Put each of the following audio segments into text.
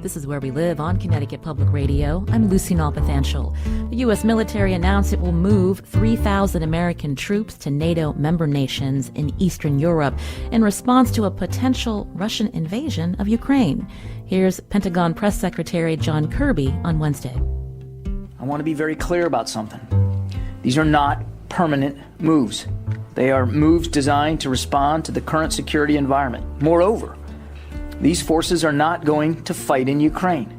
This is Where We Live on Connecticut Public Radio. I'm Lucy Nalpathanchel. The U.S. military announced it will move 3,000 American troops to NATO member nations in Eastern Europe in response to a potential Russian invasion of Ukraine. Here's Pentagon Press Secretary John Kirby on Wednesday. I want to be very clear about something. These are not permanent moves. They are moves designed to respond to the current security environment. Moreover, these forces are not going to fight in Ukraine.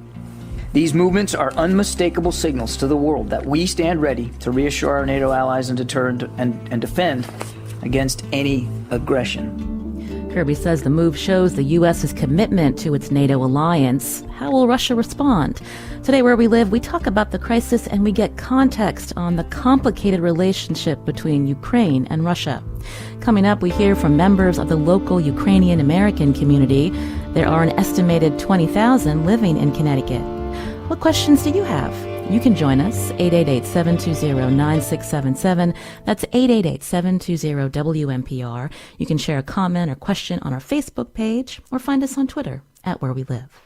These movements are unmistakable signals to the world that we stand ready to reassure our NATO allies and deter and defend against any aggression. Kirby says the move shows the U.S.'s commitment to its NATO alliance. How will Russia respond? Today, Where We Live, we talk about the crisis and we get context on the complicated relationship between Ukraine and Russia. Coming up, we hear from members of the local Ukrainian American community. There are an estimated 20,000 living in Connecticut. What questions do you have? You can join us, 888-720-9677. That's 888-720-WNPR. You can share a comment or question on our Facebook page or find us on Twitter @Where We Live.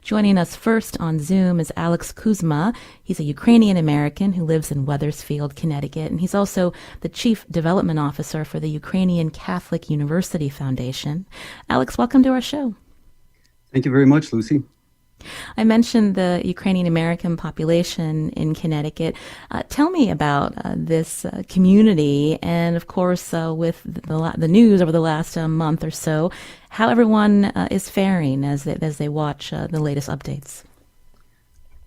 Joining us first on Zoom is Alex Kuzma. He's a Ukrainian American who lives in Wethersfield, Connecticut, and he's also the Chief Development Officer for the Ukrainian Catholic University Foundation. Alex, welcome to our show. Thank you very much, Lucy. I mentioned the Ukrainian American population in Connecticut. Tell me about this community and, of course, with the news over the last month or so, how everyone is faring as they watch the latest updates.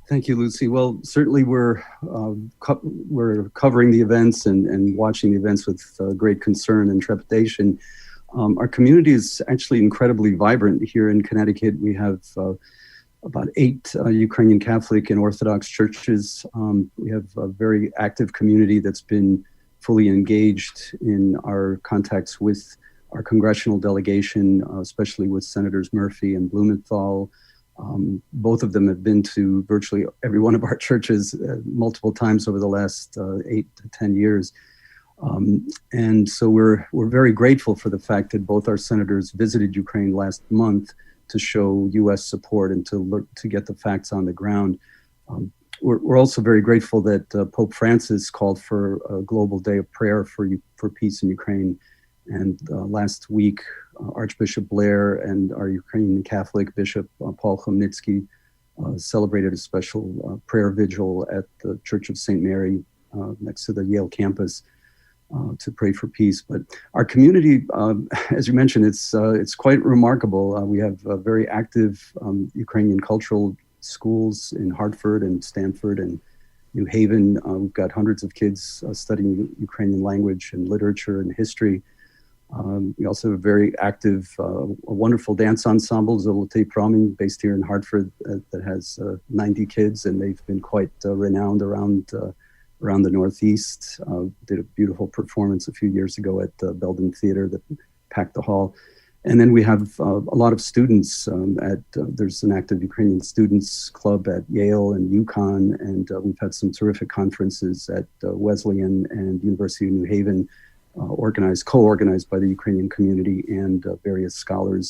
Thank you, Lucy. Well, certainly we're covering the events and watching the events with great concern and trepidation. Our community is actually incredibly vibrant here in Connecticut. We have about 8 Ukrainian Catholic and Orthodox churches. We have a very active community that's been fully engaged in our contacts with our congressional delegation, especially with Senators Murphy and Blumenthal. Both of them have been to virtually every one of our churches multiple times over the last 8 to 10 years. And so we're very grateful for the fact that both our senators visited Ukraine last month to show U.S. support and to get the facts on the ground. We're also very grateful that Pope Francis called for a global day of prayer for peace in Ukraine. And last week, Archbishop Blair and our Ukrainian Catholic Bishop Paul Chomnitsky celebrated a special prayer vigil at the Church of St. Mary next to the Yale campus to pray for peace. But our community, as you mentioned, it's quite remarkable. We have very active Ukrainian cultural schools in Hartford and Stanford and New Haven. We've got hundreds of kids studying Ukrainian language and literature and history. We also have a very active, a wonderful dance ensemble, Zoloty Promi, based here in Hartford, that has 90 kids, and they've been quite renowned around the Northeast. Did a beautiful performance a few years ago at the Belden Theater that packed the hall. And then we have a lot of students there's an active Ukrainian students club at Yale and UConn, and we've had some terrific conferences at Wesleyan and University of New Haven, co-organized by the Ukrainian community and various scholars.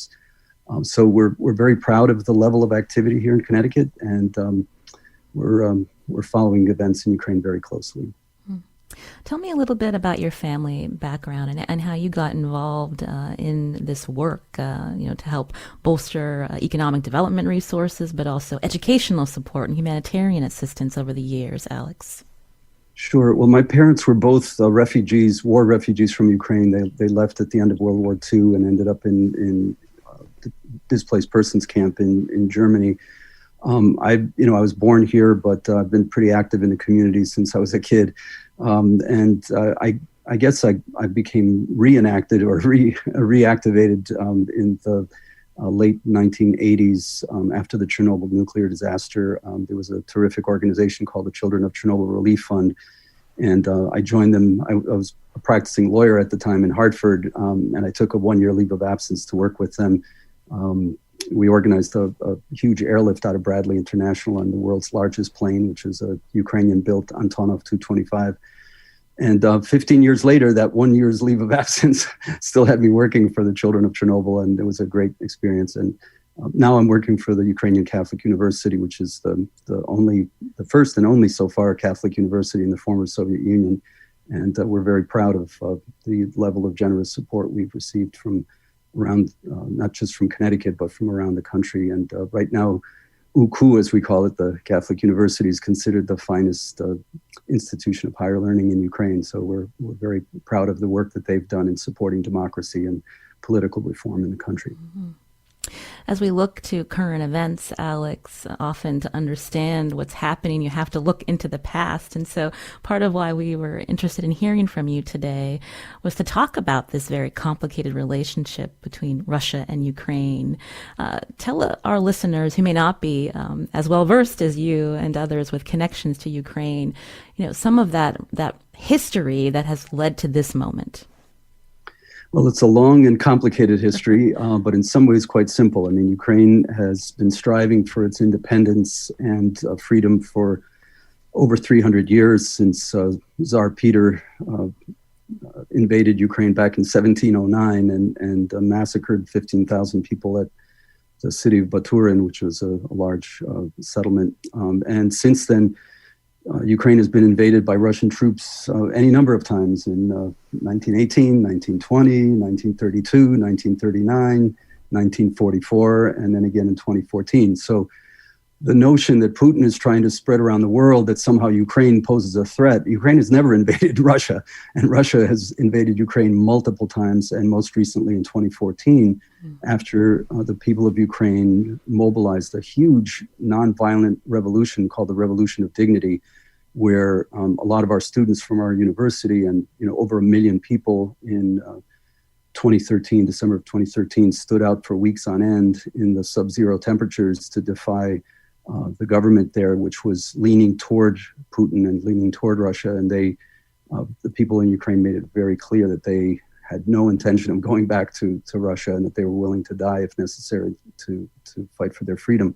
So we're very proud of the level of activity here in Connecticut, and we're following events in Ukraine very closely. Tell me a little bit about your family background and how you got involved in this work, to help bolster economic development resources, but also educational support and humanitarian assistance over the years, Alex. Sure. Well, my parents were both war refugees from Ukraine. They left at the end of World War II and ended up in the displaced persons camp in Germany. I was born here, but I've been pretty active in the community since I was a kid. I guess I became reenacted or reactivated in the late 1980s after the Chernobyl nuclear disaster. There was a terrific organization called the Children of Chernobyl Relief Fund, and I joined them. I was a practicing lawyer at the time in Hartford, and I took a 1-year leave of absence to work with them. We organized a huge airlift out of Bradley International on the world's largest plane, which is a Ukrainian-built Antonov 225. And 15 years later, that 1 year's leave of absence still had me working for the Children of Chernobyl, and it was a great experience. And Now I'm working for the Ukrainian Catholic University, which is the first and only so far Catholic university in the former Soviet Union. And we're very proud of the level of generous support we've received from around, not just from Connecticut, but from around the country. And right now, UKU, as we call it, the Catholic University, is considered the finest institution of higher learning in Ukraine. So we're very proud of the work that they've done in supporting democracy and political reform in the country. Mm-hmm. As we look to current events, Alex, often to understand what's happening, you have to look into the past. And so part of why we were interested in hearing from you today was to talk about this very complicated relationship between Russia and Ukraine. Tell our listeners who may not be as well versed as you and others with connections to Ukraine, some of that history that has led to this moment. Well, it's a long and complicated history, but in some ways quite simple. I mean, Ukraine has been striving for its independence and freedom for over 300 years, since Tsar Peter invaded Ukraine back in 1709 and massacred 15,000 people at the city of Baturin, which was a large settlement. And since then, Ukraine has been invaded by Russian troops any number of times in 1918, 1920, 1932, 1939, 1944, and then again in 2014. So the notion that Putin is trying to spread around the world that somehow Ukraine poses a threat. Ukraine has never invaded Russia, and Russia has invaded Ukraine multiple times, and most recently in 2014, after the people of Ukraine mobilized a huge nonviolent revolution called the Revolution of Dignity, where a lot of our students from our university and over 1 million people in 2013, December of 2013, stood out for weeks on end in the sub-zero temperatures to defy the government there, which was leaning toward Putin and leaning toward Russia. And the people in Ukraine made it very clear that they had no intention of going back to Russia, and that they were willing to die if necessary to fight for their freedom.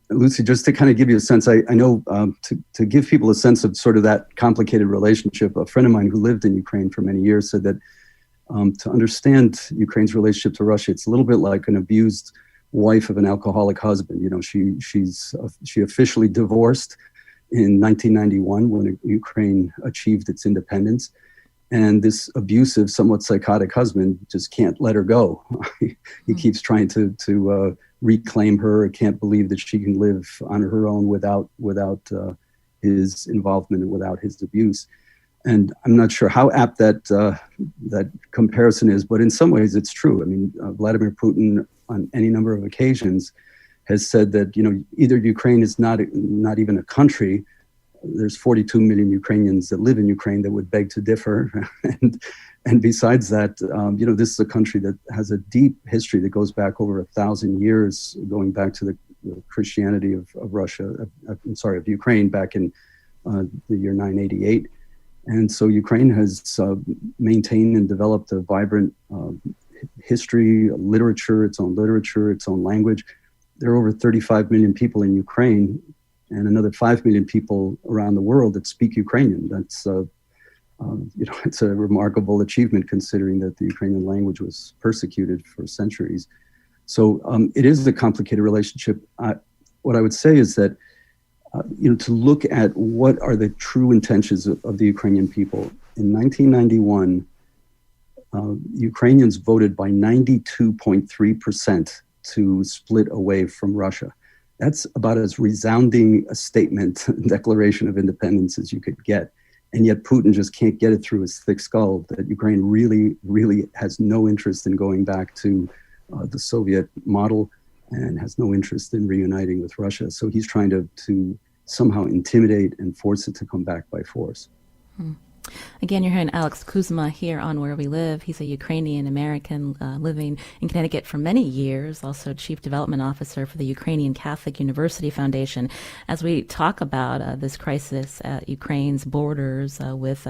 Lucy, just to kind of give you a sense, I know to give people a sense of sort of that complicated relationship, a friend of mine who lived in Ukraine for many years said that to understand Ukraine's relationship to Russia, it's a little bit like an abused wife of an alcoholic husband. She officially divorced in 1991 when Ukraine achieved its independence. And this abusive, somewhat psychotic husband just can't let her go. He keeps trying to reclaim her. Can't believe that she can live on her own without his involvement and without his abuse. And I'm not sure how apt that comparison is, but in some ways it's true. I mean, Vladimir Putin, on any number of occasions, has said that either Ukraine is not even a country. There's 42 million Ukrainians that live in Ukraine that would beg to differ. And besides that, this is a country that has a deep history that goes back over 1,000 years, going back to the Christianity of Ukraine back in the year 988. And so Ukraine has maintained and developed a vibrant history, literature, its own language. There are over 35 million people in Ukraine, and another 5 million people around the world that speak Ukrainian. That's, it's a remarkable achievement considering that the Ukrainian language was persecuted for centuries. So it is a complicated relationship. What I would say is that, to look at what are the true intentions of the Ukrainian people. In 1991, Ukrainians voted by 92.3% to split away from Russia. That's about as resounding a statement, declaration of independence as you could get. And yet Putin just can't get it through his thick skull that Ukraine really, really has no interest in going back to the Soviet model and has no interest in reuniting with Russia. So he's trying to somehow intimidate and force it to come back by force. Again, you're hearing Alex Kuzma here on Where We Live. He's a Ukrainian-American living in Connecticut for many years, also Chief Development Officer for the Ukrainian Catholic University Foundation. As we talk about this crisis at Ukraine's borders with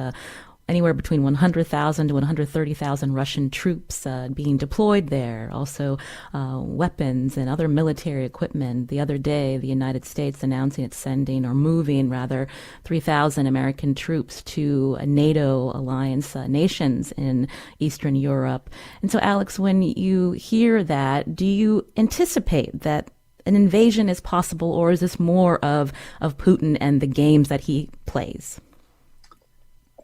anywhere between 100,000 to 130,000 Russian troops being deployed there, also weapons and other military equipment. The other day, the United States announcing it's sending, or moving rather, 3,000 American troops to NATO alliance nations in Eastern Europe. And so, Alex, when you hear that, do you anticipate that an invasion is possible, or is this more of Putin and the games that he plays?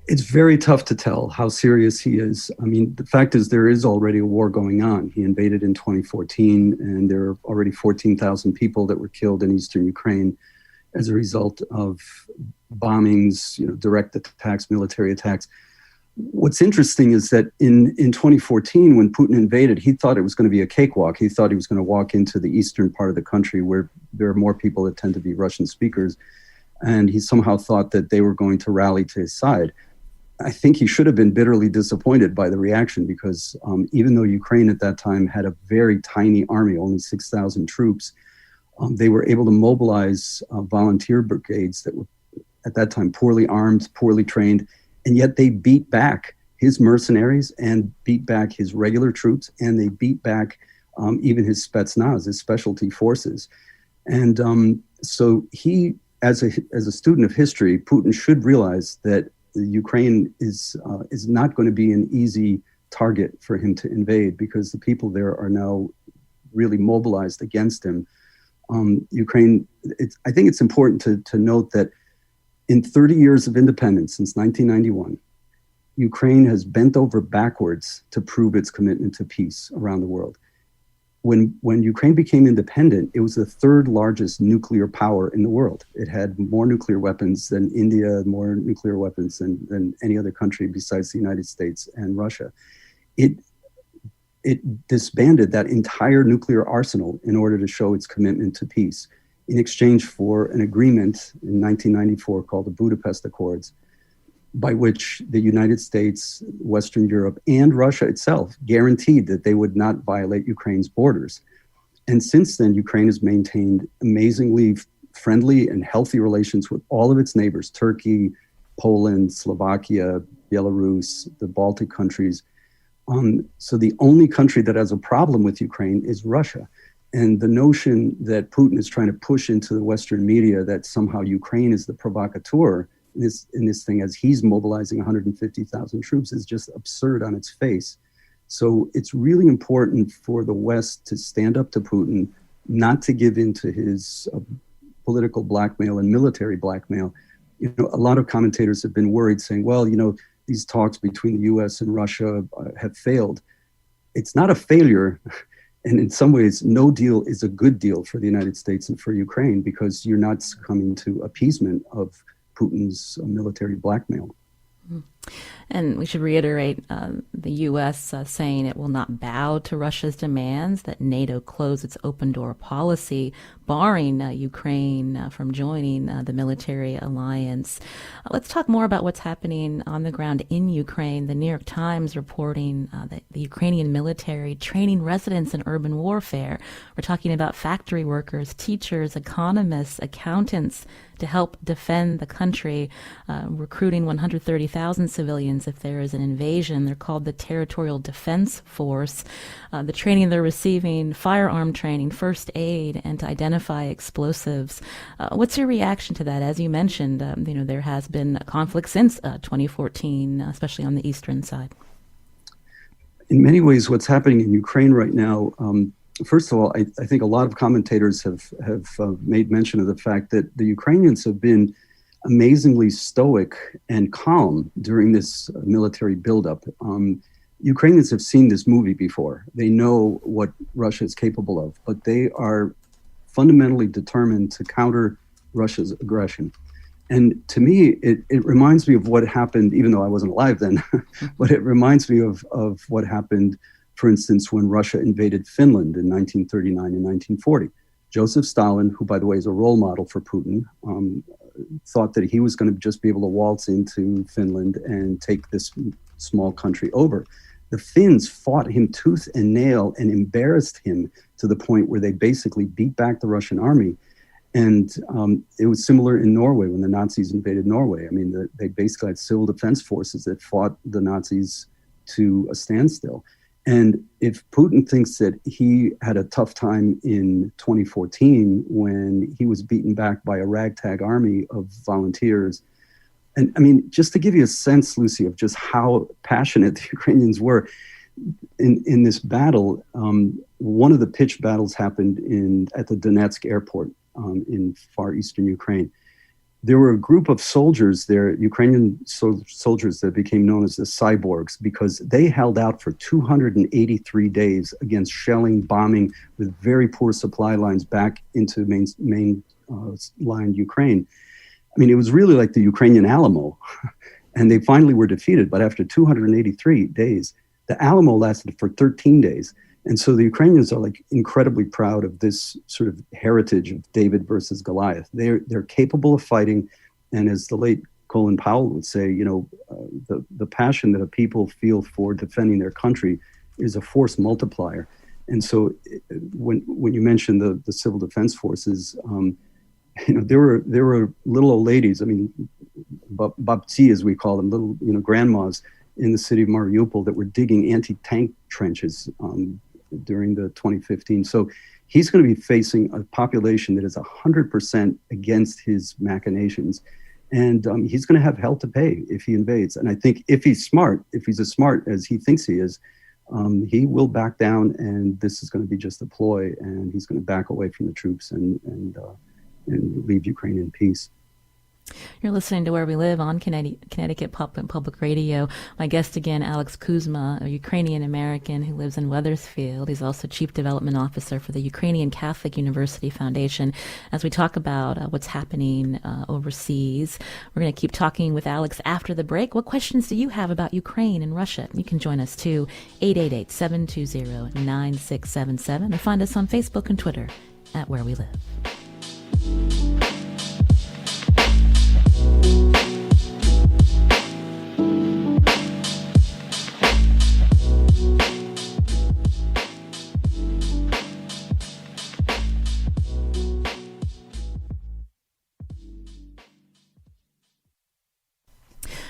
It's very tough to tell how serious he is. I mean, the fact is there is already a war going on. He invaded in 2014, and there are already 14,000 people that were killed in eastern Ukraine as a result of bombings, direct attacks, military attacks. What's interesting is that in 2014, when Putin invaded, he thought it was going to be a cakewalk. He thought he was going to walk into the eastern part of the country where there are more people that tend to be Russian speakers. And he somehow thought that they were going to rally to his side. I think he should have been bitterly disappointed by the reaction, because even though Ukraine at that time had a very tiny army, only 6,000 troops, they were able to mobilize volunteer brigades that were at that time poorly armed, poorly trained, and yet they beat back his mercenaries and beat back his regular troops, and they beat back even his Spetsnaz, his specialty forces. And so he, as a student of history, Putin should realize that Ukraine is not going to be an easy target for him to invade, because the people there are now really mobilized against him. Ukraine, I think it's important to note that in 30 years of independence, since 1991, Ukraine has bent over backwards to prove its commitment to peace around the world. When Ukraine became independent, it was the third largest nuclear power in the world. It had more nuclear weapons than India, more nuclear weapons than any other country besides the United States and Russia. It disbanded that entire nuclear arsenal in order to show its commitment to peace, in exchange for an agreement in 1994 called the Budapest Accords, by which the United States, Western Europe, and Russia itself guaranteed that they would not violate Ukraine's borders. And since then, Ukraine has maintained amazingly friendly and healthy relations with all of its neighbors: Turkey, Poland, Slovakia, Belarus, the Baltic countries. So the only country that has a problem with Ukraine is Russia. And the notion that Putin is trying to push into the Western media that somehow Ukraine is the provocateur in this thing, as he's mobilizing 150,000 troops, is just absurd on its face. So it's really important for the West to stand up to Putin, not to give in to his political blackmail and military blackmail. A lot of commentators have been worried, saying, well, these talks between the US and Russia have failed. It's not a failure. And in some ways, no deal is a good deal for the United States and for Ukraine, because you're not succumbing to appeasement of Putin's military blackmail. And we should reiterate the U.S. Saying it will not bow to Russia's demands, that NATO close its open door policy, barring Ukraine from joining the military alliance. Let's talk more about what's happening on the ground in Ukraine. The New York Times reporting that the Ukrainian military training residents in urban warfare. We're talking about factory workers, teachers, economists, accountants, to help defend the country, recruiting 130,000 civilians if there is an invasion. They're called the Territorial Defense Force. The training they're receiving: firearm training, first aid, and to identify explosives. What's your reaction to that? As you mentioned, there has been a conflict since 2014, especially on the eastern side. In many ways, what's happening in Ukraine right now, first of all, I think a lot of commentators have made mention of the fact that the Ukrainians have been amazingly stoic and calm during this military buildup. Ukrainians have seen this movie before. They know what Russia is capable of, but they are fundamentally determined to counter Russia's aggression. And to me, it reminds me of what happened, even though I wasn't alive then, but it reminds me of what happened, for instance, when Russia invaded Finland in 1939 and 1940. Joseph Stalin, who, by the way, is a role model for Putin, thought that he was going to just be able to waltz into Finland and take this small country over. The Finns fought him tooth and nail and embarrassed him to the point where they basically beat back the Russian army. And it was similar in Norway when the Nazis invaded Norway. I mean, they basically had civil defense forces that fought the Nazis to a standstill. And if Putin thinks that he had a tough time in 2014 when he was beaten back by a ragtag army of volunteers, and I mean, just to give you a sense, Lucy, of just how passionate the Ukrainians were in this battle, one of the pitched battles happened at the Donetsk airport in far eastern Ukraine. There were a group of soldiers there, Ukrainian soldiers that became known as the cyborgs, because they held out for 283 days against shelling, bombing, with very poor supply lines back into main line Ukraine. I mean, it was really like the Ukrainian Alamo, and they finally were defeated. But after 283 days, the Alamo lasted for 13 days. And so the Ukrainians are like incredibly proud of this sort of heritage of David versus Goliath. They're capable of fighting. And as the late Colin Powell would say, you know, the passion that a people feel for defending their country is a force multiplier. And so when you mention the civil defense forces, you know, there were little old ladies, I mean, babci as we call them, little, you know, grandmas in the city of Mariupol that were digging anti-tank trenches during the 2015. So he's going to be facing a population that is 100% against his machinations. And he's going to have hell to pay if he invades. And I think if he's smart, if he's as smart as he thinks he is, he will back down, and this is going to be just a ploy, and he's going to back away from the troops and leave Ukraine in peace. You're listening to Where We Live on Connecticut Public Radio. My guest again, Alex Kuzma, a Ukrainian-American who lives in Wethersfield. He's also Chief Development Officer for the Ukrainian Catholic University Foundation. As we talk about what's happening overseas, we're going to keep talking with Alex after the break. What questions do you have about Ukraine and Russia? You can join us too, 888-720-9677, or find us on Facebook and Twitter at Where We Live.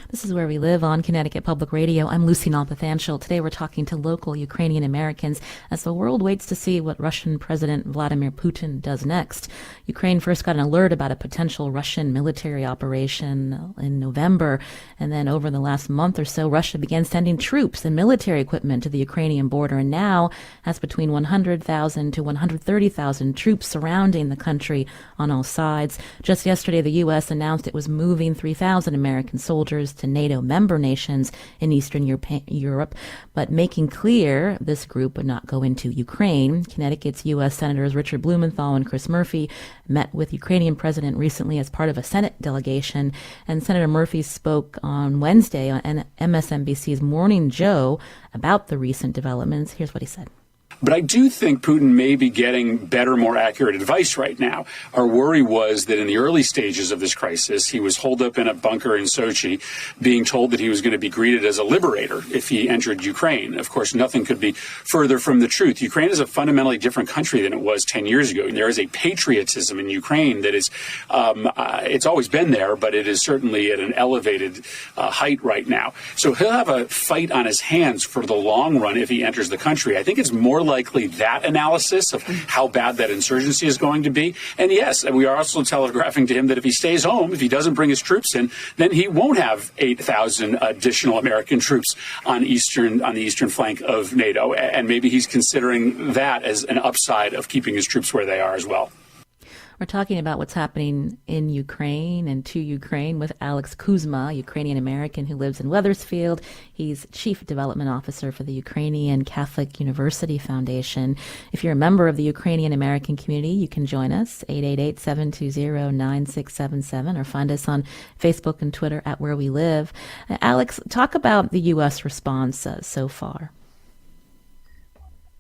This is Where We Live on Connecticut Public Radio. I'm Lucy Nalpathanchel. Today we're talking to local Ukrainian Americans as the world waits to see what Russian President Vladimir Putin does next. Ukraine first got an alert about a potential Russian military operation in November, and then over the last month or so, Russia began sending troops and military equipment to the Ukrainian border, and now has between 100,000 to 130,000 troops surrounding the country on all sides. Just yesterday, the U.S. announced it was moving 3,000 American soldiers to NATO member nations in Eastern Europe, but making clear this group would not go into Ukraine. Connecticut's U.S. Senators Richard Blumenthal and Chris Murphy met with Ukrainian President recently as part of a Senate delegation, and Senator Murphy spoke on Wednesday on MSNBC's Morning Joe about the recent developments. Here's what he said. But I do think Putin may be getting better, more accurate advice right now. Our worry was that in the early stages of this crisis, he was holed up in a bunker in Sochi, being told that he was going to be greeted as a liberator if he entered Ukraine. Of course, nothing could be further from the truth. Ukraine is a fundamentally different country than it was 10 years ago. There is a patriotism in Ukraine that is, it's always been there, but it is certainly at an elevated height right now. So he'll have a fight on his hands for the long run if he enters the country. I think it's more likely that analysis of how bad that insurgency is going to be. And yes, we are also telegraphing to him that if he stays home, if he doesn't bring his troops in, then he won't have 8,000 additional American troops on the eastern flank of NATO. And maybe he's considering that as an upside of keeping his troops where they are as well. We're talking about what's happening in Ukraine and to Ukraine with Alex Kuzma, Ukrainian-American who lives in Wethersfield. He's Chief Development Officer for the Ukrainian Catholic University Foundation. If you're a member of the Ukrainian-American community, you can join us, 888-720-9677, or find us on Facebook and Twitter at Where We Live. Alex, talk about the U.S. response so far.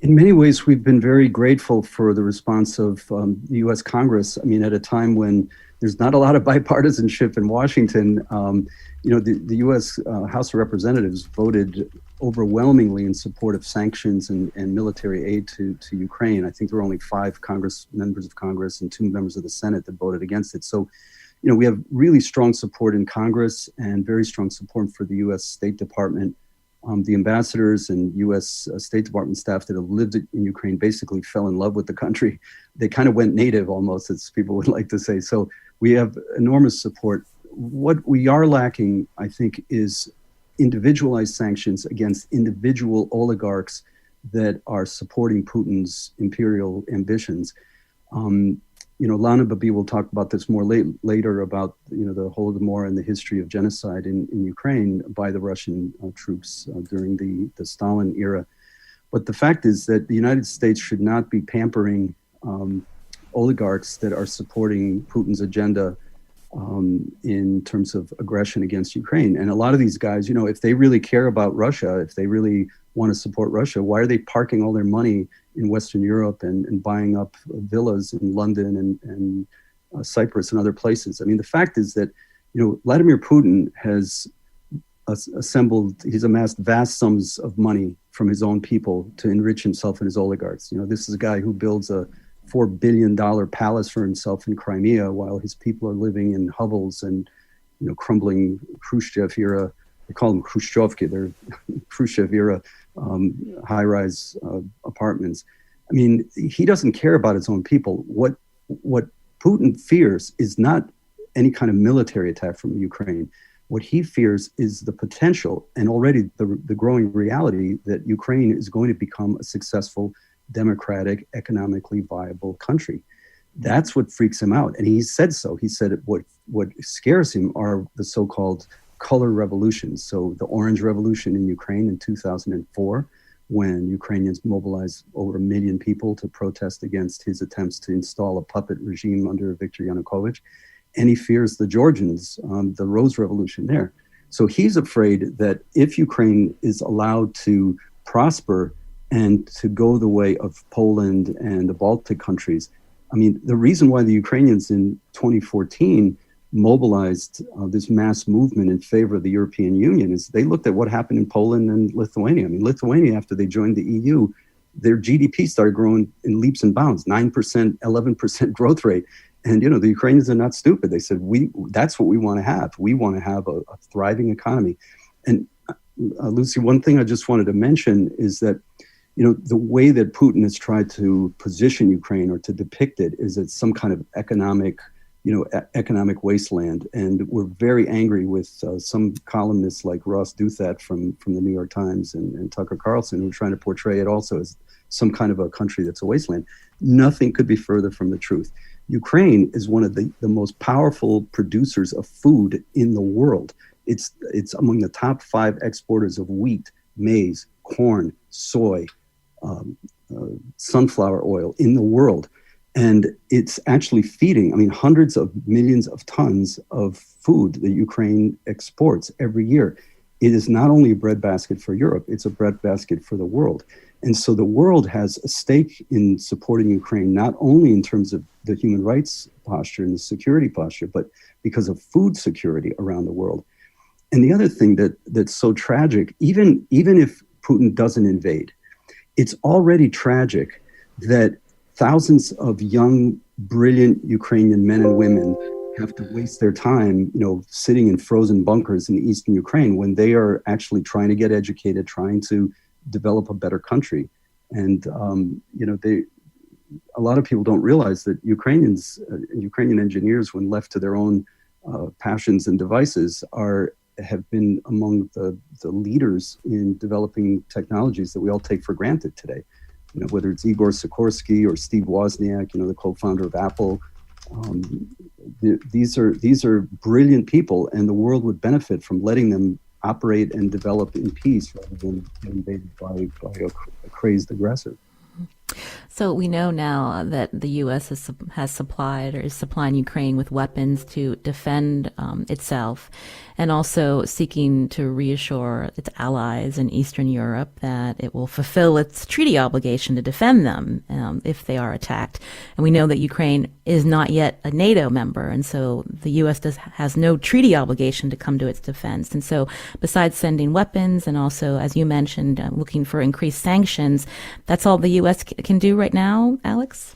In many ways, we've been very grateful for the response of the U.S. Congress. I mean, at a time when there's not a lot of bipartisanship in Washington. The U.S. House of Representatives voted overwhelmingly in support of sanctions and military aid to Ukraine. I think there were only 5 members of Congress and 2 members of the Senate that voted against it. So, we have really strong support in Congress and very strong support for the U.S. State Department. The ambassadors and U.S. State Department staff that have lived in Ukraine basically fell in love with the country. They kind of went native almost, as people would like to say. So we have enormous support. What we are lacking, I think, is individualized sanctions against individual oligarchs that are supporting Putin's imperial ambitions. Lana Babi will talk about this more later about, the Holodomor and the history of genocide in Ukraine by the Russian troops during the Stalin era. But the fact is that the United States should not be pampering oligarchs that are supporting Putin's agenda in terms of aggression against Ukraine. And a lot of these guys, if they really care about Russia, if they really want to support Russia, why are they parking all their money in Western Europe and buying up villas in London and Cyprus and other places? I mean, the fact is that, Vladimir Putin has he's amassed vast sums of money from his own people to enrich himself and his oligarchs. This is a guy who builds a $4 billion palace for himself in Crimea while his people are living in hovels and, crumbling Khrushchev era. They call them Khrushchevki. They're Khrushchev era high-rise apartments. I mean, he doesn't care about his own people. What Putin fears is not any kind of military attack from Ukraine. What he fears is the potential and already the growing reality that Ukraine is going to become a successful, democratic, economically viable country. That's what freaks him out. And he said so. He said what scares him are the so-called color revolutions. So the Orange Revolution in Ukraine in 2004, when Ukrainians mobilized over 1 million people to protest against his attempts to install a puppet regime under Viktor Yanukovych. And he fears the Georgians, the Rose Revolution there. So he's afraid that if Ukraine is allowed to prosper and to go the way of Poland and the Baltic countries, I mean, the reason why the Ukrainians in 2014 mobilized this mass movement in favor of the European Union is they looked at what happened in Poland and Lithuania. I mean, Lithuania, after they joined the EU, their GDP started growing in leaps and bounds, 9%, 11% growth rate. And, the Ukrainians are not stupid. They said, that's what we want to have. We want to have a thriving economy. And Lucy, one thing I just wanted to mention is that, the way that Putin has tried to position Ukraine or to depict it is as some kind of economic wasteland. And we're very angry with some columnists like Ross Douthat from the New York Times and Tucker Carlson, who are trying to portray it also as some kind of a country that's a wasteland. Nothing could be further from the truth. Ukraine is one of the most powerful producers of food in the world. It's among the top 5 exporters of wheat, maize, corn, soy, sunflower oil in the world. And it's actually feeding, hundreds of millions of tons of food that Ukraine exports every year. It is not only a breadbasket for Europe, it's a breadbasket for the world. And so the world has a stake in supporting Ukraine, not only in terms of the human rights posture and the security posture, but because of food security around the world. And the other thing that's so tragic, even if Putin doesn't invade, it's already tragic that thousands of young, brilliant Ukrainian men and women have to waste their time, sitting in frozen bunkers in eastern Ukraine when they are actually trying to get educated, trying to develop a better country. And, a lot of people don't realize that Ukrainian engineers, when left to their own passions and devices, have been among the leaders in developing technologies that we all take for granted today. Whether it's Igor Sikorsky or Steve Wozniak, the co-founder of Apple. These are brilliant people, and the world would benefit from letting them operate and develop in peace rather than invaded by a crazed aggressor. So we know now that the U.S. has supplied or is supplying Ukraine with weapons to defend itself, and also seeking to reassure its allies in Eastern Europe that it will fulfill its treaty obligation to defend them if they are attacked. And we know that Ukraine is not yet a NATO member, and so the U.S. has no treaty obligation to come to its defense. And so besides sending weapons and also, as you mentioned, looking for increased sanctions, that's all the U.S. can do right now, Alex?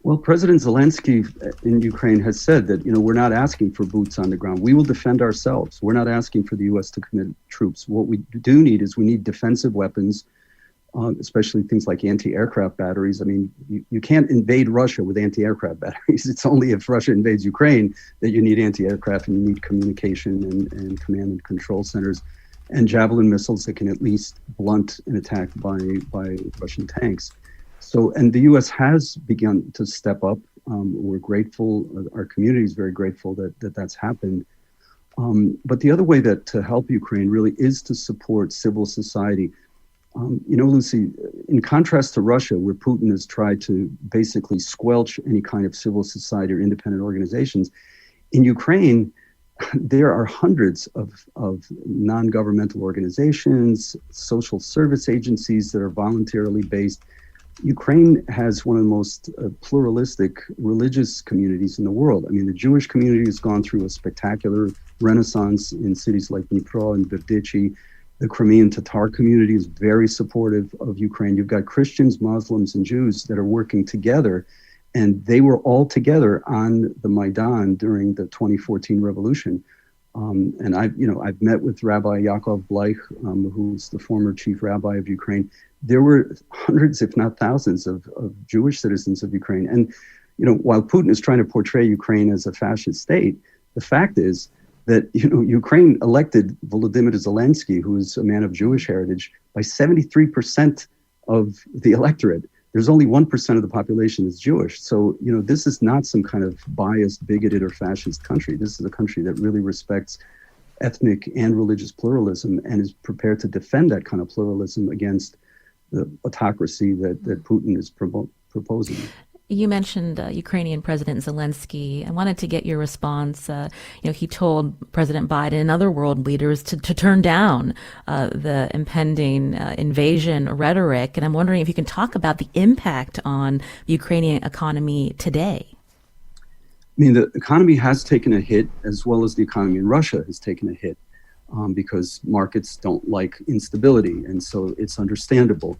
Well, President Zelensky in Ukraine has said that, we're not asking for boots on the ground. We will defend ourselves. We're not asking for the U.S. to commit troops. What we do need is we need defensive weapons, especially things like anti-aircraft batteries. I mean, you can't invade Russia with anti-aircraft batteries. It's only if Russia invades Ukraine that you need anti-aircraft and you need communication and command and control centers and Javelin missiles that can at least blunt an attack by Russian tanks. So, and the U.S. has begun to step up. We're grateful. Our community is very grateful that that's happened. But the other way that to help Ukraine really is to support civil society. Lucy, in contrast to Russia, where Putin has tried to basically squelch any kind of civil society or independent organizations, in Ukraine, there are hundreds of non-governmental organizations, social service agencies that are voluntarily based. Ukraine has one of the most pluralistic religious communities in the world. I mean, the Jewish community has gone through a spectacular renaissance in cities like Dnipro and Berdichi. The Crimean Tatar community is very supportive of Ukraine. You've got Christians, Muslims, and Jews that are working together, and they were all together on the Maidan during the 2014 revolution. And I've met with Rabbi Yaakov Bleich, who's the former chief rabbi of Ukraine. There were hundreds, if not thousands, of Jewish citizens of Ukraine. And, while Putin is trying to portray Ukraine as a fascist state, the fact is that, Ukraine elected Volodymyr Zelensky, who is a man of Jewish heritage, by 73% of the electorate. There's only 1% of the population that's Jewish. So, this is not some kind of biased, bigoted, or fascist country. This is a country that really respects ethnic and religious pluralism and is prepared to defend that kind of pluralism against the autocracy that Putin is proposing. You mentioned Ukrainian President Zelensky. I wanted to get your response. He told President Biden and other world leaders to turn down the impending invasion rhetoric. And I'm wondering if you can talk about the impact on the Ukrainian economy today. I mean, the economy has taken a hit, as well as the economy in Russia has taken a hit, because markets don't like instability. And so it's understandable.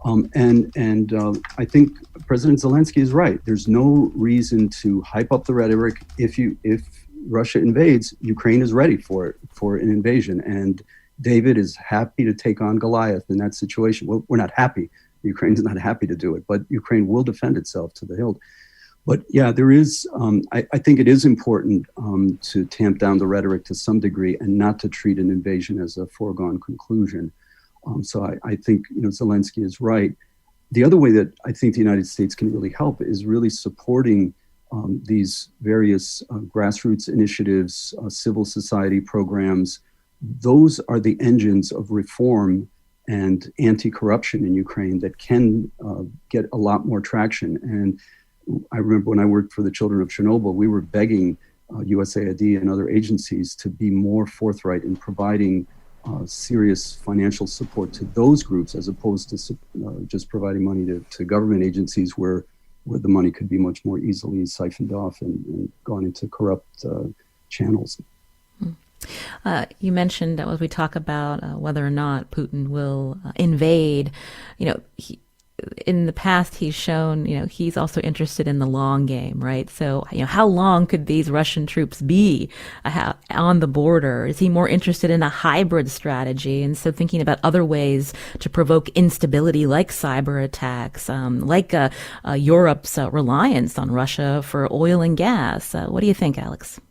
I think President Zelensky is right. There's no reason to hype up the rhetoric. If Russia invades, Ukraine is ready for an invasion. And David is happy to take on Goliath in that situation. Well, we're not happy. Ukraine is not happy to do it, but Ukraine will defend itself to the hilt. But yeah, there is, I think it is important to tamp down the rhetoric to some degree and not to treat an invasion as a foregone conclusion. So I think, Zelensky is right. The other way that I think the United States can really help is really supporting these various grassroots initiatives, civil society programs. Those are the engines of reform and anti-corruption in Ukraine that can get a lot more traction. And I remember when I worked for the children of Chernobyl, we were begging USAID and other agencies to be more forthright in providing serious financial support to those groups, as opposed to just providing money to government agencies where the money could be much more easily siphoned off and gone into corrupt channels. You mentioned as we talk about whether or not Putin will invade, in the past, he's shown, he's also interested in the long game, right? So, how long could these Russian troops be on the border? Is he more interested in a hybrid strategy? And so thinking about other ways to provoke instability like cyber attacks, like Europe's reliance on Russia for oil and gas. What do you think, Alex?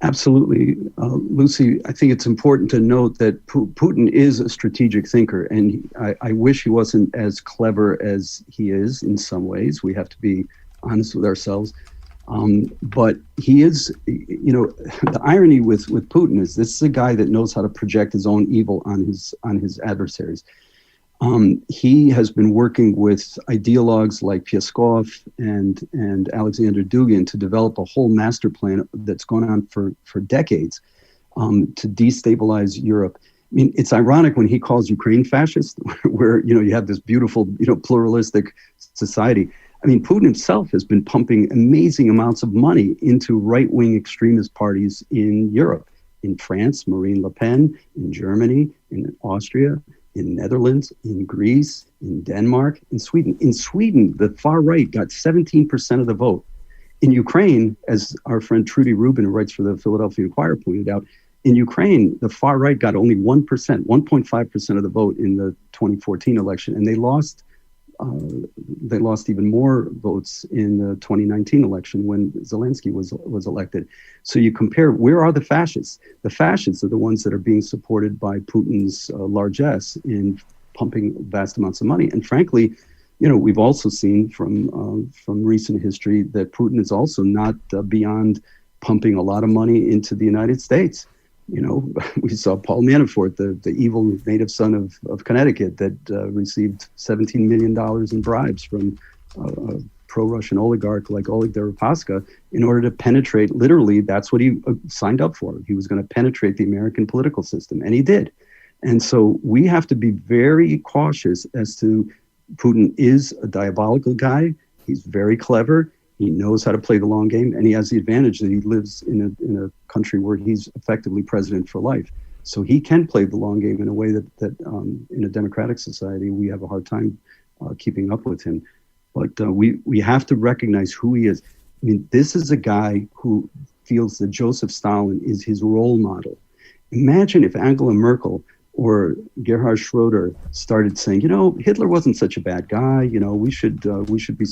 Absolutely. Lucy, I think it's important to note that Putin is a strategic thinker, and I wish he wasn't as clever as he is in some ways. We have to be honest with ourselves. But he is, the irony with Putin is this is a guy that knows how to project his own evil on his adversaries. He has been working with ideologues like Peskov and Alexander Dugin to develop a whole master plan that's gone on for decades to destabilize Europe. I mean, it's ironic when he calls Ukraine fascist, where, you have this beautiful, pluralistic society. I mean, Putin himself has been pumping amazing amounts of money into right-wing extremist parties in Europe, in France, Marine Le Pen, in Germany, in Austria, in Netherlands, in Greece, in Denmark, in Sweden. In Sweden, the far right got 17% of the vote. In Ukraine, as our friend Trudy Rubin, who writes for the Philadelphia Inquirer, pointed out, in Ukraine, the far right got only 1.5% of the vote in the 2014 election, and they lost even more votes in the 2019 election when Zelensky was elected. So you compare, where are the fascists? The fascists are the ones that are being supported by Putin's largesse in pumping vast amounts of money. And frankly, we've also seen from recent history that Putin is also not beyond pumping a lot of money into the United States. We saw Paul Manafort, the evil native son of Connecticut, that received $17 million in bribes from a pro-Russian oligarch like Oleg Deripaska in order to penetrate. Literally, that's what he signed up for. He was going to penetrate the American political system, and he did. And so we have to be very cautious as to Putin is a diabolical guy. He's very clever. He knows how to play the long game, and he has the advantage that he lives in a country where he's effectively president for life. So he can play the long game in a way that in a democratic society, we have a hard time keeping up with him. But we have to recognize who he is. I mean, this is a guy who feels that Joseph Stalin is his role model. Imagine if Angela Merkel or Gerhard Schroeder started saying, Hitler wasn't such a bad guy. We should be,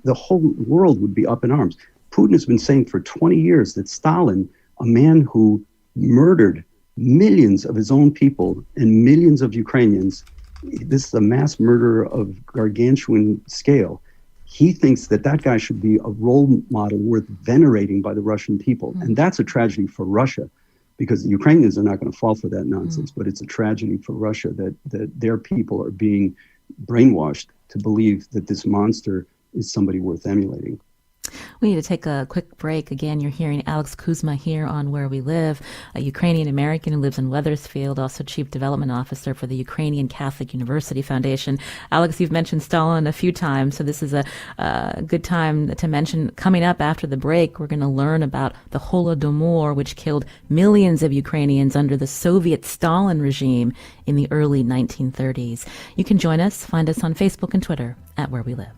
the whole world would be up in arms. Putin has been saying for 20 years that Stalin, a man who murdered millions of his own people and millions of Ukrainians, this is a mass murder of gargantuan scale. He thinks that guy should be a role model worth venerating by the Russian people. And that's a tragedy for Russia, because the Ukrainians are not going to fall for that nonsense. But it's a tragedy for Russia that their people are being brainwashed to believe that this monster is somebody worth emulating. We need to take a quick break. Again, you're hearing Alex Kuzma here on Where We Live, a Ukrainian-American who lives in Wethersfield, also Chief Development Officer for the Ukrainian Catholic University Foundation. Alex, you've mentioned Stalin a few times, so this is a good time to mention. Coming up after the break, we're going to learn about the Holodomor, which killed millions of Ukrainians under the Soviet Stalin regime in the early 1930s. You can join us. Find us on Facebook and Twitter at Where We Live.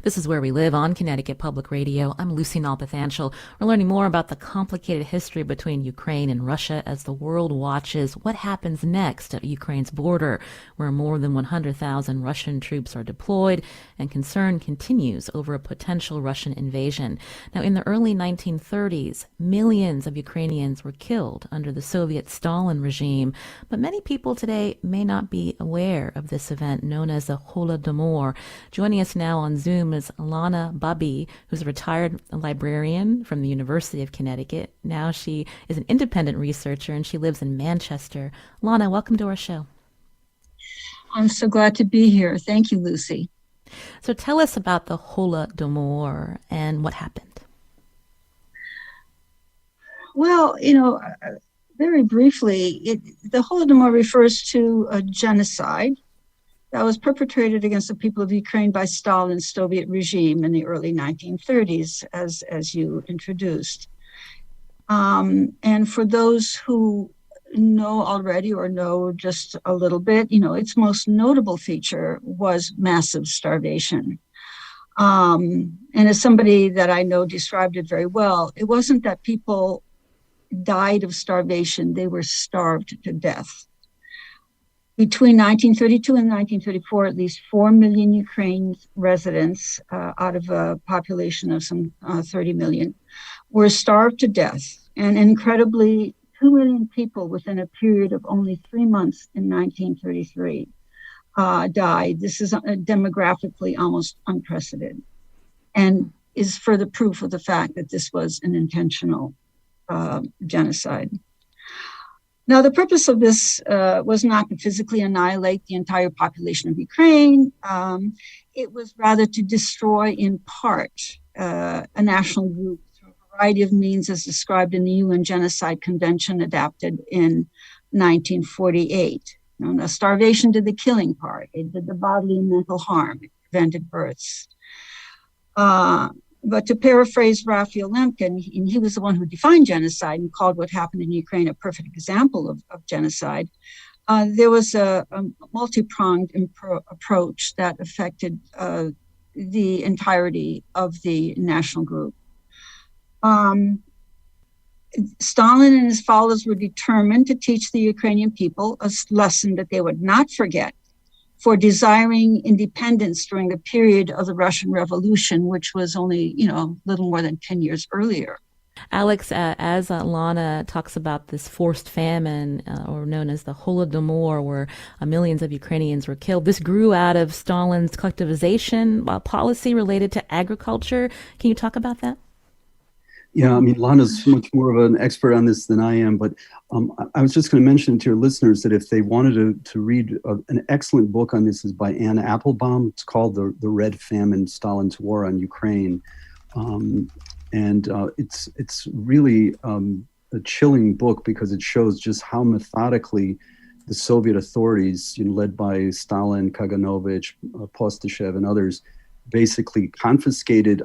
This is Where We Live on Connecticut Public Radio. I'm Lucy Nalpathanchel. We're learning more about the complicated history between Ukraine and Russia as the world watches what happens next at Ukraine's border, where more than 100,000 Russian troops are deployed, and concern continues over a potential Russian invasion. Now, in the early 1930s, millions of Ukrainians were killed under the Soviet Stalin regime, but many people today may not be aware of this event known as the Holodomor. Joining us now on Zoom is Lana Babi, who's a retired librarian from the University of Connecticut. Now she is an independent researcher and she lives in Manchester. Lana, welcome to our show. I'm so glad to be here. Thank you, Lucy. So tell us about the Holodomor and what happened. Well, very briefly, the Holodomor refers to a genocide that was perpetrated against the people of Ukraine by Stalin's Soviet regime in the early 1930s, as you introduced. And for those who know already or know just a little bit, its most notable feature was massive starvation. And as somebody that I know described it very well, it wasn't that people died of starvation, they were starved to death. Between 1932 and 1934, at least 4 million Ukrainian residents, out of a population of some 30 million, were starved to death. And incredibly, 2 million people within a period of only 3 months in 1933 died. This is demographically almost unprecedented and is further proof of the fact that this was an intentional genocide. Now, the purpose of this was not to physically annihilate the entire population of Ukraine. It was rather to destroy in part a national group through a variety of means as described in the UN Genocide Convention adapted in 1948. Starvation did the killing part. It did the bodily and mental harm. It prevented births. But to paraphrase Raphael Lemkin, and he was the one who defined genocide and called what happened in Ukraine a perfect example of genocide, there was a multi-pronged approach that affected the entirety of the national group. Stalin and his followers were determined to teach the Ukrainian people a lesson that they would not forget for desiring independence during the period of the Russian Revolution, which was only, little more than 10 years earlier. Alex, as Lana talks about this forced famine, or known as the Holodomor, where millions of Ukrainians were killed, this grew out of Stalin's collectivization policy related to agriculture. Can you talk about that? Yeah, I mean, Lana's much more of an expert on this than I am, but I was just going to mention to your listeners that if they wanted to read an excellent book on this is by Anne Applebaum. It's called The Red Famine, Stalin's War on Ukraine. It's really a chilling book because it shows just how methodically the Soviet authorities, led by Stalin, Kaganovich, Postyshev, and others, basically confiscated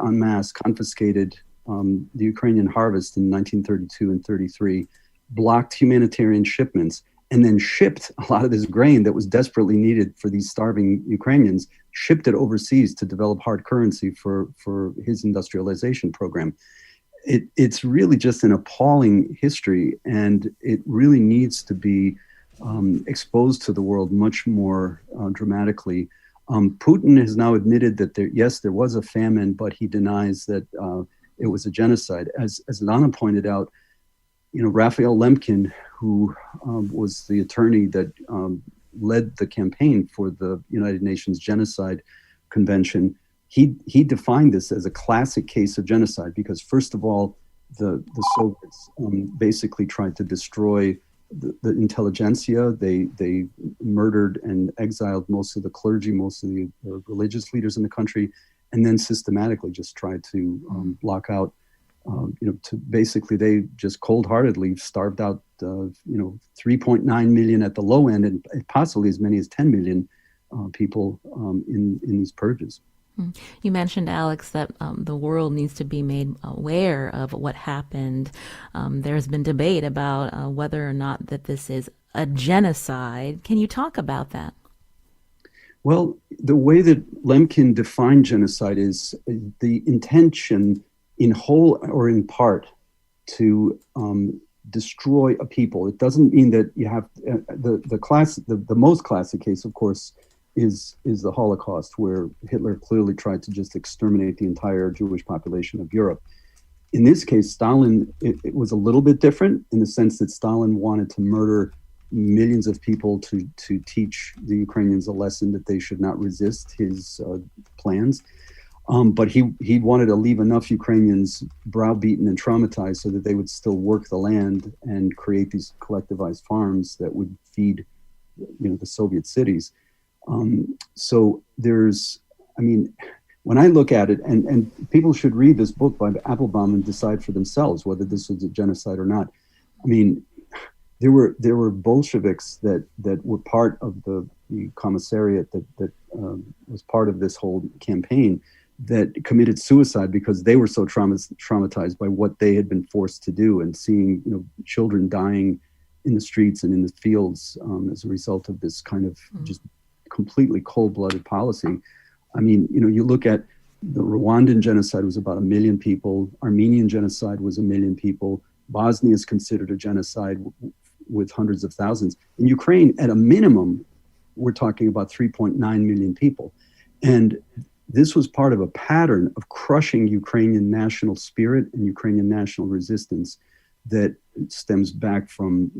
the Ukrainian harvest in 1932 and 33, blocked humanitarian shipments, and then shipped a lot of this grain that was desperately needed for these starving Ukrainians, shipped it overseas to develop hard currency for his industrialization program. It's really just an appalling history, and it really needs to be exposed to the world much more dramatically. Putin has now admitted that there was a famine, but he denies that it was a genocide. As Lana pointed out, Raphael Lemkin, who was the attorney that led the campaign for the United Nations Genocide Convention, he defined this as a classic case of genocide because, first of all, the Soviets basically tried to destroy the intelligentsia. They murdered and exiled most of the clergy, most of the religious leaders in the country, and then systematically just tried to block out, they just cold-heartedly starved out, 3.9 million at the low end and possibly as many as 10 million people in these purges. You mentioned, Alex, that the world needs to be made aware of what happened. There's been debate about whether or not that this is a genocide. Can you talk about that? Well, the way that Lemkin defined genocide is the intention in whole or in part to destroy a people. It doesn't mean that you have the most classic case, of course, is the Holocaust, where Hitler clearly tried to just exterminate the entire Jewish population of Europe. In this case, Stalin, it was a little bit different in the sense that Stalin wanted to murder millions of people to teach the Ukrainians a lesson that they should not resist his plans. But he wanted to leave enough Ukrainians browbeaten and traumatized so that they would still work the land and create these collectivized farms that would feed, the Soviet cities. So when I look at it, and people should read this book by Applebaum and decide for themselves whether this was a genocide or not. I mean, there were Bolsheviks that were part of the commissariat that was part of this whole campaign that committed suicide because they were so traumatized by what they had been forced to do and seeing children dying in the streets and in the fields as a result of this kind of just completely cold-blooded policy. I mean, you look at the Rwandan genocide was about 1 million people. Armenian genocide was 1 million people. Bosnia is considered a genocide with hundreds of thousands. In Ukraine, at a minimum, we're talking about 3.9 million people. And this was part of a pattern of crushing Ukrainian national spirit and Ukrainian national resistance that stems back from,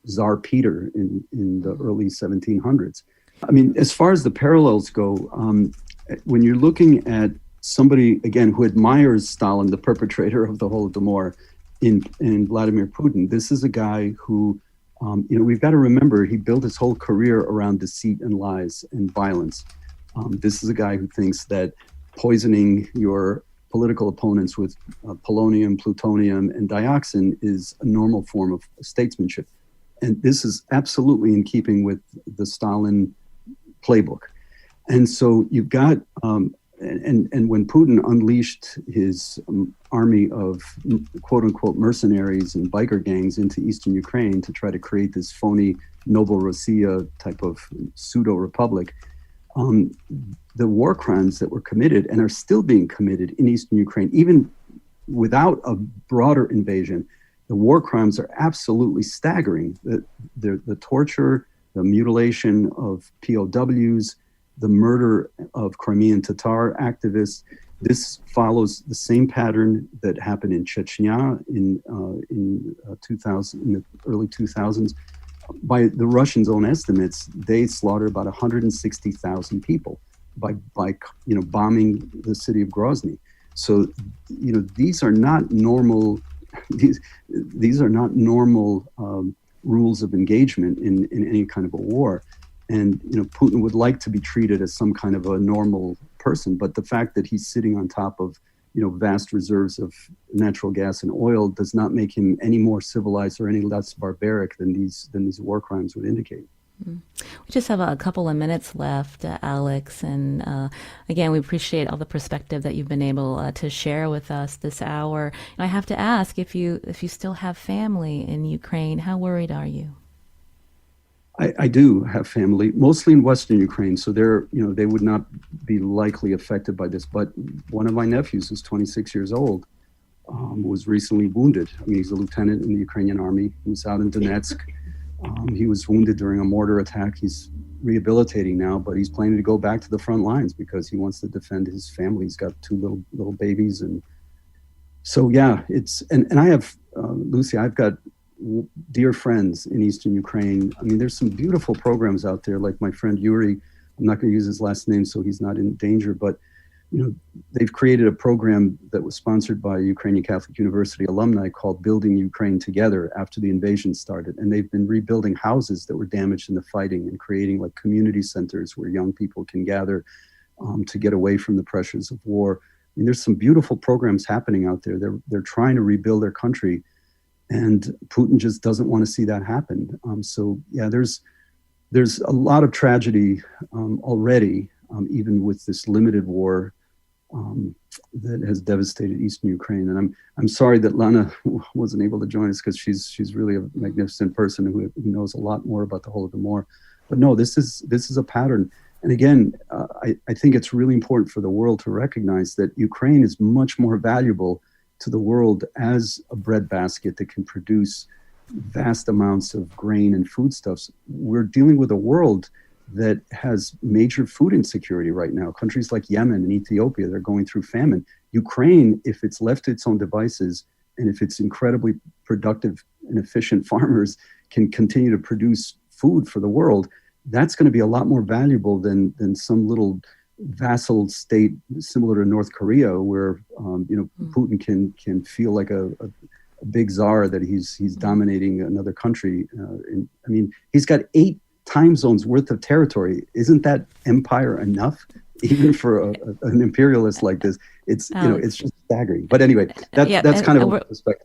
Tsar Peter in the early 1700s. I mean, as far as the parallels go, when you're looking at somebody, again, who admires Stalin, the perpetrator of the Holodomor, in Vladimir Putin, this is a guy who, we've got to remember, he built his whole career around deceit and lies and violence. This is a guy who thinks that poisoning your political opponents with polonium, plutonium, and dioxin is a normal form of statesmanship. And this is absolutely in keeping with the Stalin playbook. And so you've got, and when Putin unleashed his army of quote unquote mercenaries and biker gangs into Eastern Ukraine to try to create this phony Novorossiya type of pseudo republic, the war crimes that were committed and are still being committed in Eastern Ukraine, even without a broader invasion, the war crimes are absolutely staggering. The torture, the mutilation of POWs, the murder of Crimean Tatar activists. This follows the same pattern that happened in Chechnya in the early 2000s. By the Russians' own estimates, they slaughtered about 160,000 people by bombing the city of Grozny. So, these are not normal. These are not normal rules of engagement in any kind of a war. And, Putin would like to be treated as some kind of a normal person. But the fact that he's sitting on top of, vast reserves of natural gas and oil does not make him any more civilized or any less barbaric than these war crimes would indicate. We just have a couple of minutes left, Alex. And again, we appreciate all the perspective that you've been able to share with us this hour. And I have to ask, if you still have family in Ukraine, how worried are you? I do have family, mostly in Western Ukraine, so they would not be likely affected by this. But one of my nephews, who's 26 years old, was recently wounded. I mean, he's a lieutenant in the Ukrainian army. He was out in Donetsk. He was wounded during a mortar attack. He's rehabilitating now, but he's planning to go back to the front lines because he wants to defend his family. He's got two little babies, and so yeah, and I have Lucy. I've got dear friends in Eastern Ukraine. I mean, there's some beautiful programs out there, like my friend Yuri. I'm not going to use his last name so he's not in danger, but they've created a program that was sponsored by Ukrainian Catholic University alumni called Building Ukraine Together after the invasion started. And they've been rebuilding houses that were damaged in the fighting and creating like community centers where young people can gather to get away from the pressures of war. I mean, there's some beautiful programs happening out there. They're trying to rebuild their country. And Putin just doesn't want to see that happen. So yeah, there's a lot of tragedy already, even with this limited war that has devastated Eastern Ukraine. And I'm sorry that Lana wasn't able to join us because she's really a magnificent person who knows a lot more about the Holodomor. But no, this is a pattern. And again, I think it's really important for the world to recognize that Ukraine is much more valuable to the world as a breadbasket that can produce vast amounts of grain and foodstuffs. We're dealing with a world that has major food insecurity right now. Countries like Yemen and Ethiopia, they're going through famine. Ukraine, if it's left to its own devices, and if its incredibly productive and efficient farmers can continue to produce food for the world, that's going to be a lot more valuable than some little vassal state similar to North Korea, where Putin can feel like a big czar that he's dominating another country. I mean, he's got 8 time zones worth of territory. Isn't that empire enough, even for an imperialist like this? It's it's just staggering. But anyway, that's kind of a perspective.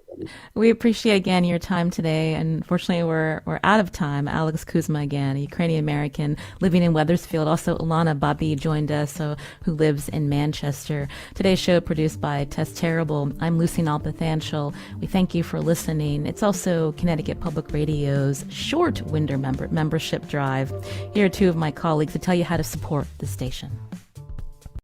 We appreciate again your time today. Unfortunately, we're out of time. Alex Kuzma again, a Ukrainian American living in Wethersfield. Also, Ilana Babi joined us, who lives in Manchester. Today's show produced by Tess Terrible. I'm Lucy Nalpathanchel. We thank you for listening. It's also Connecticut Public Radio's short winter membership drive. Here are 2 of my colleagues to tell you how to support the station.